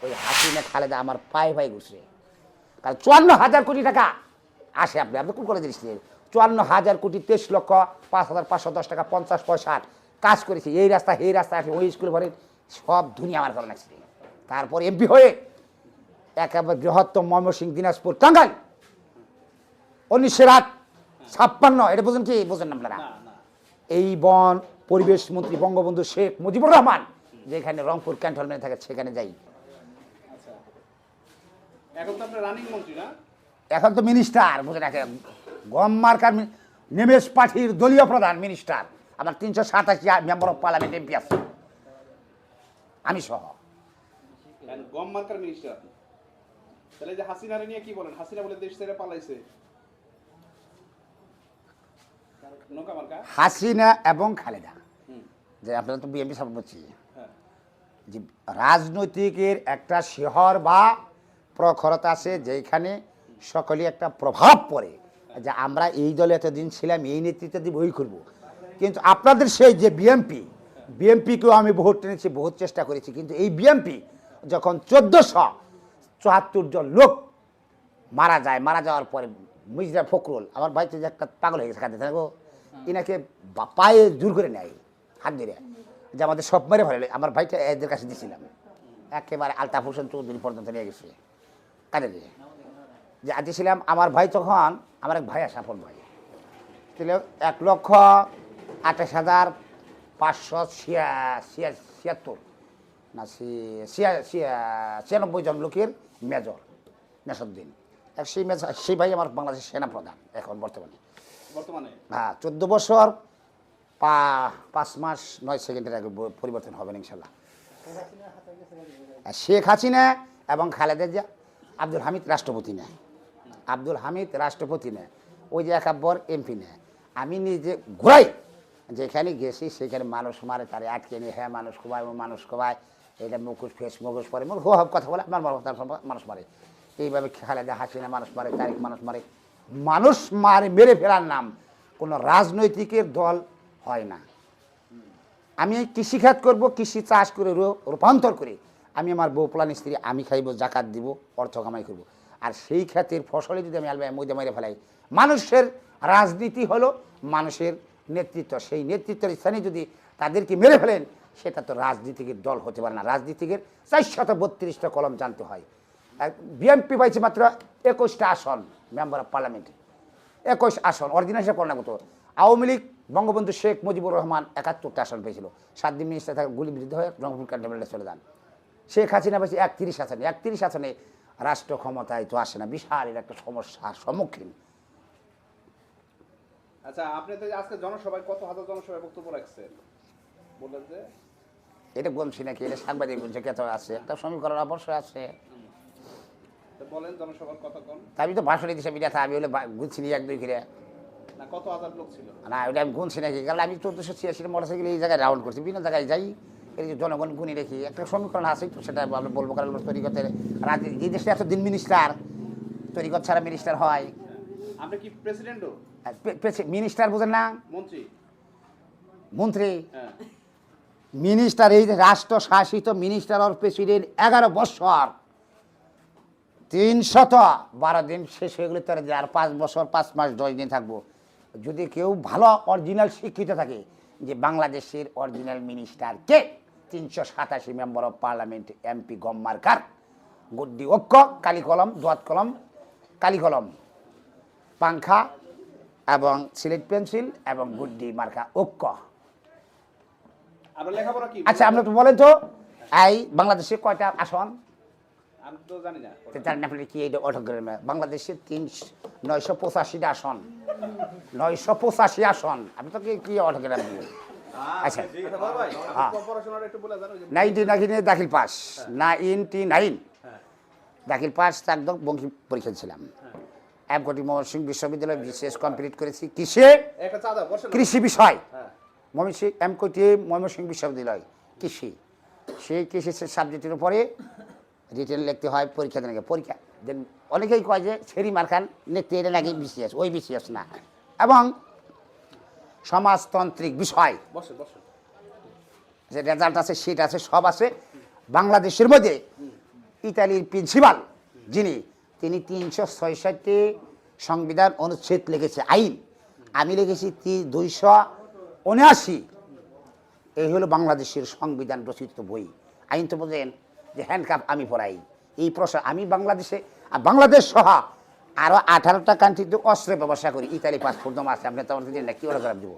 ওই হাসিনা খালেদা আমার পায়ে পায়ে ঘুষে, কারণ 54,000 কোটি টাকা আসে। আপনি কোন কলেজে দিচ্ছিলেন? 54,000 কোটি 23,05,510 টাকা 50 পয়সার কাজ করেছি। এই রাস্তা এই রাস্তা আছে, ওই স্কুলে ভরে সব দুনিয়া আমার করে লাগছে। তারপর এমপি হয়ে একেবারে বৃহত্তম ময়মনসিংহ, দিনাজপুর, টাঙ্গাইল 1956, এটা বোঝেন কি? বোঝেন না আপনারা? এই বন পরিবেশ মন্ত্রী বঙ্গবন্ধু শেখ মুজিবুর রহমান যেখানে রংপুর ক্যান্টনমেন্টে থাকে সেখানে যাই। এখন তো মিনিস্টার, বুঝে রাখে গম মার্কার নিমেষ পাঠির দলীয় প্রধান মিনিস্টার। আমার 387 মেম্বার অফ পার্লামেন্ট এমপি আছে, আমি সহ। গম মার্কার মিনিস্টার। তাহলে যে হাসিনারে নিয়ে কি বলেন? হাসিনা বলে দেশ ছেড়ে পালাইছে। হাসিনা এবং খালেদা, যে আপনারা তো বিএনপি সাপোর্ট করছি, যে রাজনৈতিকের একটা শিহর বা প্রখরতা আছে যেখানে সকলে একটা প্রভাব পড়ে যে আমরা এই দলে এতদিন ছিলাম, এই নেতৃত্ব দিব, ওই করবো। কিন্তু আপনাদের সেই যে বিএনপিকেও আমি বহুত টেনেছি, বহুত চেষ্টা করেছি, কিন্তু এই বিএনপি যখন 1474 জন লোক মারা যায়, মারা যাওয়ার পরে মির্জা ফখরুল, আমার ভাই তো যে একটা পাগল হয়ে গেছে, কাঁদতে থাকো, এনাকে পায়ে জোর করে নেয়, হাত ধরে, যে আমাদের সব মেরে ফেলে। আমার ভাইটা এদের কাছে দিয়েছিলাম, একেবারে আলতাফ হোসেন চৌধুরী পর্যন্ত নিয়ে গেছে কাজে দিয়ে, যে দিয়েছিলাম। আমার ভাই তখন, আমার এক ভাই সাফল ভাই ছিল, 1,28,576 না 96 জন লোকের মেজর নেসুদ্দিন। সেই ভাই আমার বাংলাদেশের সেনাপ্রধান এখন বর্তমানে। হ্যাঁ, 14 বছর 5 মাস 9 সেকেন্ডের আগে পরিবর্তন হবে ইনশাল্লাহ। শেখ হাসিনা এবং খালেদা জিয়া, আব্দুল হামিদ রাষ্ট্রপতি নেয়, আব্দুল হামিদ রাষ্ট্রপতি নেয়, ওই যে একাব্বর এমপি নেয়। আমি নিজে ঘুরাই, যেখানে গেছি সেখানে মানুষ মারে, তারে আটকে নিয়ে, হ্যাঁ মানুষ খোবায়, ও মানুষ খোবায়, এটা মুখোশ ফেস মুখোশ পরে হোক কথা বলে, আমার মানুষ মারে। এইভাবে খালেদা হাসিনা মানুষ মারে, তারিক মানুষ মারে। মানুষ মারে মেরে ফেলার নাম কোনো রাজনৈতিকের দল হয় না। আমি কৃষিখাত করব, কৃষি চাষ করে রূপান্তর করে আমি আমার বউ প্লান স্ত্রী আমি খাইব, জাকাত দিব, অর্থ কামাই করব। আর সেই খাতের ফসলে যদি আমি আলবায় মধ্যে মেরে ফেলাই, মানুষের রাজনীতি হলো মানুষের নেতৃত্ব, সেই নেতৃত্বের স্থানে যদি তাদেরকে মেরে ফেলেন, সেটা তো রাজনীতিকের দল হতে পারে না। রাজনীতিকের 432টা কলম জানতে হয়। বিএনপি পাইছে মাত্র 21টা আসন মেম্বার অফ পার্লামেন্টে, 21 আসন অরিজিনাল হিসাব করেন তো। আওয়ামী লীগ বঙ্গবন্ধু শেখ মুজিবুর রহমান 71টা আসন পেয়েছিল, 7 দিন মিনিস্টার থাকে, গুলিবিদ্ধ হয়ে রংপুর ক্যান্টনমেন্টে চলে যান। শেখ হাসিনা পেয়েছে 31 আসনে, 31 আসনে রাষ্ট্র ক্ষমতায় তো আসে না, বিশাল এর একটা সমস্যার সম্মুখীন। আচ্ছা, আপনি তো আজকে জনসভায় কত হাজার জনসভায় বক্তব্য রাখছেন বললেন যে? এটা বলছি নাকি, এটা সাংবাদিক বলছে, কত আছে, একটা সমীকরণ অবশ্যই আছে। বলেন জনসভার কথা কোন? আমি তো ভাষণ দিচ্ছি, আমি হলে গুনছি নি 1-2 করে না, কত হাজার লোক ছিল না, ওটা আমি গুনছি নাকি। কারণ আমি 1486 মোটরসাইকেল এই জায়গায় রাউন্ড করছি, বিভিন্ন জায়গায় যাই, এই যে জনগণ গুনি রেখি, একটা সমীকরণ আছে তো, সেটা আমরা বলবো। কারণ তরিকতের এই দেশে এতদিন মিনিস্টার, তরিকত ছাড়া মিনিস্টার হয়। আপনি কি প্রেসিডেন্টও? মিনিস্টার বোঝেন না? মন্ত্রী। মন্ত্রী, হ্যাঁ, মিনিস্টার, এই যে রাষ্ট্র শাসিত মিনিস্টার অর প্রেসিডেন্ট 11 বছর 312 দিন শেষ হয়ে গেলে তারা আর 5 বছর 5 মাস 10 দিন থাকবো। যদি কেউ ভালো অরিজিনাল শিক্ষিত থাকে, যে বাংলাদেশের original minister K, 387 member of parliament MP গম মার্কার, গুড্ডি ঐক্য, কালি কলম, দোয়াত কলম, কালি কলম, পাংখা এবং সিলেট পেন্সিল এবং গুড্ডি মার্কা ঐক্য। আপনার লেখাপড়া কি? আচ্ছা, আপনি তো বলেন তো, এই বাংলাদেশে কয়টা আসন? আমি তো জানি না। জানেন আপনি কি? এই অটোগ্রামে বাংলাদেশে 985টা আসন, 985 আসন। আপনি তো কি অটোগ্রাম দিবেন? আচ্ছা, পড়াশোনাটা একটু বলে জানো? 99 দাখিল পাস, 99 দাখিল পাস, একদম বঙ্কি পরীক্ষা ছিলাম। কোটি ময়মনসিংহ বিশ্ববিদ্যালয় বিশেষ কমপ্লিট করেছি কিসে? কৃষি বিষয়। ময়মনসিংহ কোটি ময়মনসিংহ বিশ্ববিদ্যালয় কৃষি, সেই কৃষি সাবজেক্টের উপরে রিটেন লিখতে হয়, পরীক্ষা দেন। পরীক্ষা দেন অনেকেই কয় যে সেরি মার্খান লিখতে, এটা নাকি বিসিএস, ওই বিসিএস না। এবং সমাজতান্ত্রিক বিষয় যে রেজাল্ট আছে সেটা আছে, সব আছে। বাংলাদেশের মধ্যে ইতালির প্রিন্সিপাল যিনি, তিনি 366টি সংবিধান অনুচ্ছেদ লিখেছে, আইন। আমি লিখেছি 279। এই হলো বাংলাদেশের সংবিধান রচিত বই। আইন তো বোঝেন যে হ্যান্ডকাপ আমি পড়াই, এই প্রশ্ন আমি বাংলাদেশে, বাংলাদেশ সহ আরো 18টা কান্ট্রিতে অস্ত্রের ব্যবসা করি। ইতালি পাসপোর্ট জমা আছে, আপনি তো আমাদের কি ওরা দেবো।